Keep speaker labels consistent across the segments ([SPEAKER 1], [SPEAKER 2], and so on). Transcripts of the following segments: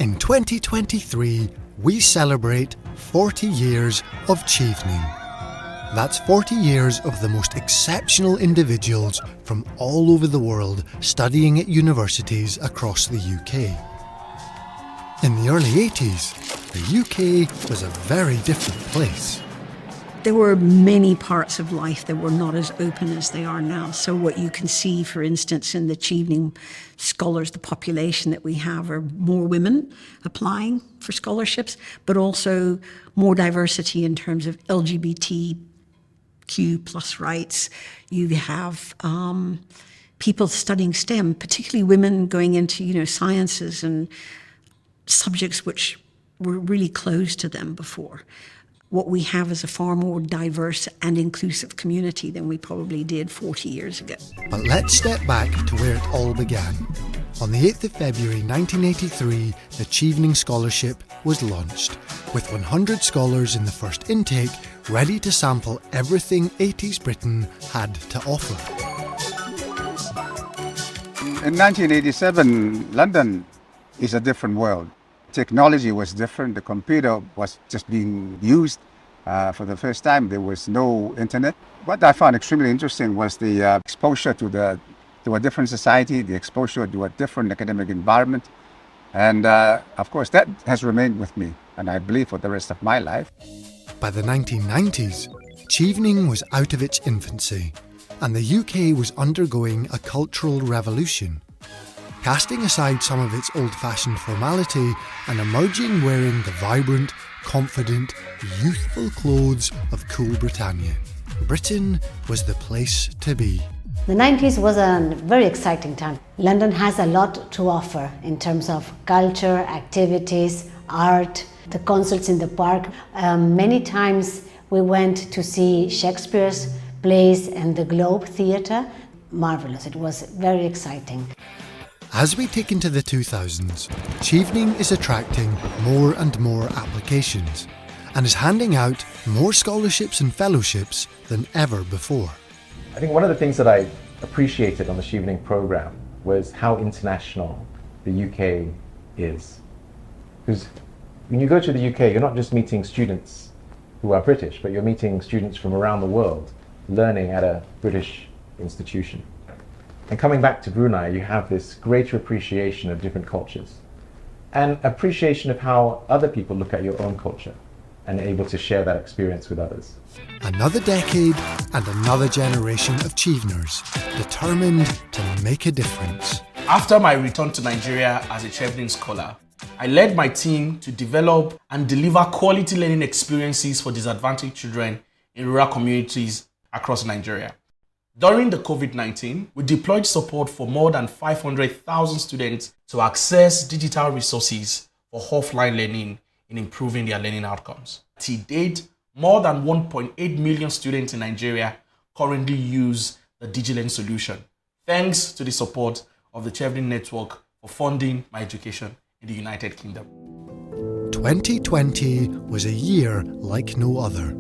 [SPEAKER 1] In 2023, we celebrate 40 years of Chevening. That's 40 years of the most exceptional individuals from all over the world studying at universities across the UK. In the early 80s, the UK was a very different place.
[SPEAKER 2] There were many parts of life that were not as open as they are now. So what you can see, for instance, in the Chevening scholars, the population that we have are more women applying for scholarships, but also more diversity in terms of LGBTQ plus rights. You have people studying STEM, particularly women going into, sciences and subjects which were really closed to them before. What we have is a far more diverse and inclusive community than we probably did 40 years ago.
[SPEAKER 1] But let's step back to where it all began. On the 8th of February 1983, the Chevening Scholarship was launched, with 100 scholars in the first intake ready to sample everything 80s Britain had to offer.
[SPEAKER 3] In 1987, London is a different world. Technology was different. The computer was just being used for the first time. There was no internet. What I found extremely interesting was the exposure to a different society, the exposure to a different academic environment. And of course, that has remained with me, and I believe for the rest of my life.
[SPEAKER 1] By the 1990s, Chevening was out of its infancy, and the UK was undergoing a cultural revolution. Casting aside some of its old-fashioned formality and emerging wearing the vibrant, confident, youthful clothes of cool Britannia, Britain was the place to be.
[SPEAKER 4] The 90s was a very exciting time. London has a lot to offer in terms of culture, activities, art, the concerts in the park. Many times we went to see Shakespeare's plays in the Globe Theatre. Marvelous, it was very exciting.
[SPEAKER 1] As we take into the 2000s, Chevening is attracting more and more applications and is handing out more scholarships and fellowships than ever before.
[SPEAKER 5] I think one of the things that I appreciated on the Chevening program was how international the UK is. Because when you go to the UK, you're not just meeting students who are British, but you're meeting students from around the world learning at a British institution. And coming back to Brunei, you have this greater appreciation of different cultures and appreciation of how other people look at your own culture and able to share that experience with others.
[SPEAKER 1] Another decade and another generation of Cheveners determined to make a difference.
[SPEAKER 6] After my return to Nigeria as a Chevening scholar, I led my team to develop and deliver quality learning experiences for disadvantaged children in rural communities across Nigeria. During the COVID-19, we deployed support for more than 500,000 students to access digital resources for offline learning in improving their learning outcomes. To date, more than 1.8 million students in Nigeria currently use the DigiLearn solution, thanks to the support of the Chevening Network for funding my education in the United Kingdom.
[SPEAKER 1] 2020 was a year like no other.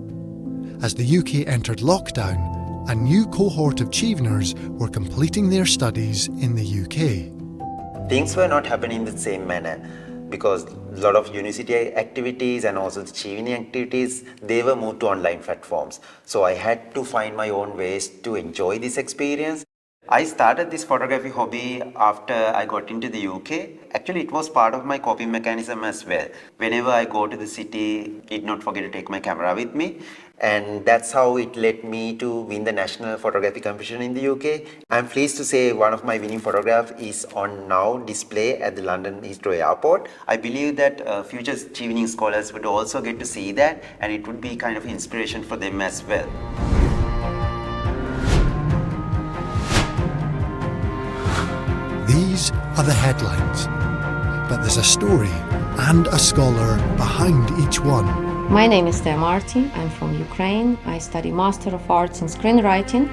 [SPEAKER 1] As the UK entered lockdown, a new cohort of Cheveners were completing their studies in the UK.
[SPEAKER 7] Things were not happening in the same manner because a lot of university activities and also the Chevening activities, they were moved to online platforms. So I had to find my own ways to enjoy this experience. I started this photography hobby after I got into the UK. Actually, it was part of my coping mechanism as well. Whenever I go to the city, I did not forget to take my camera with me. And that's how it led me to win the National Photography Competition in the UK. I'm pleased to say one of my winning photographs is on now display at the London Heathrow Airport. I believe that future Chevening scholars would also get to see that, and it would be kind of inspiration for them as well.
[SPEAKER 1] These are the headlines, but there's a story and a scholar behind each one.
[SPEAKER 8] My name is Tea Martin. I'm from Ukraine. I study Master of Arts in Screenwriting.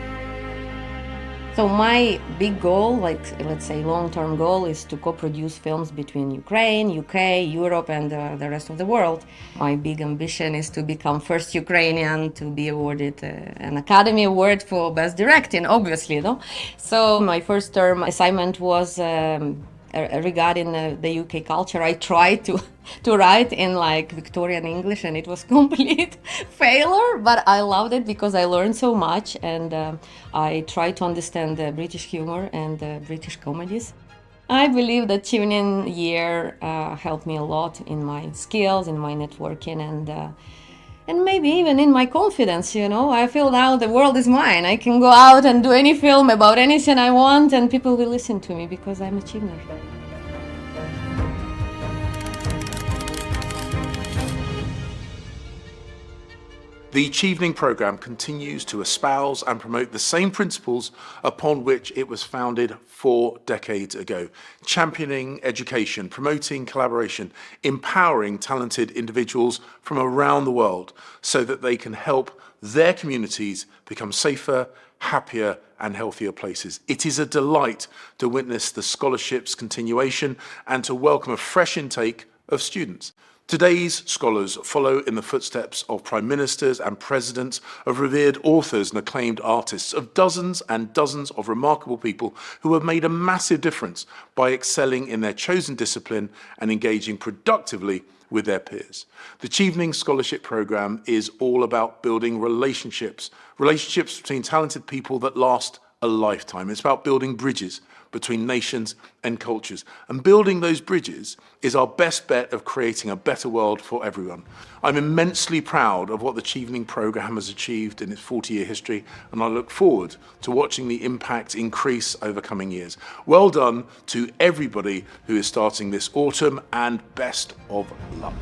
[SPEAKER 8] So my big goal, let's say long-term goal, is to co-produce films between Ukraine, UK, Europe and the rest of the world. My big ambition is to become first Ukrainian to be awarded an Academy Award for Best Directing, obviously, no? So my first term assignment was regarding the UK culture. I tried to write in like Victorian English, and it was complete failure, but I loved it because I learned so much, and I tried to understand the British humor and the British comedies. I believe that Chevening year helped me a lot in my skills, in my networking, and maybe even in my confidence, you know. I feel now the world is mine. I can go out and do any film about anything I want, and people will listen to me because I'm a Chevener.
[SPEAKER 9] The Chevening programme continues to espouse and promote the same principles upon which it was founded 4 decades ago, championing education, promoting collaboration, empowering talented individuals from around the world so that they can help their communities become safer, happier and healthier places. It is a delight to witness the scholarship's continuation and to welcome a fresh intake of students. Today's scholars follow in the footsteps of prime ministers and presidents, of revered authors and acclaimed artists, of dozens and dozens of remarkable people who have made a massive difference by excelling in their chosen discipline and engaging productively with their peers. The Chevening Scholarship Programme is all about building relationships between talented people that last a lifetime. It's about building bridges between nations and cultures. And building those bridges is our best bet of creating a better world for everyone. I'm immensely proud of what the Chevening programme has achieved in its 40-year history, and I look forward to watching the impact increase over coming years. Well done to everybody who is starting this autumn, and best of luck.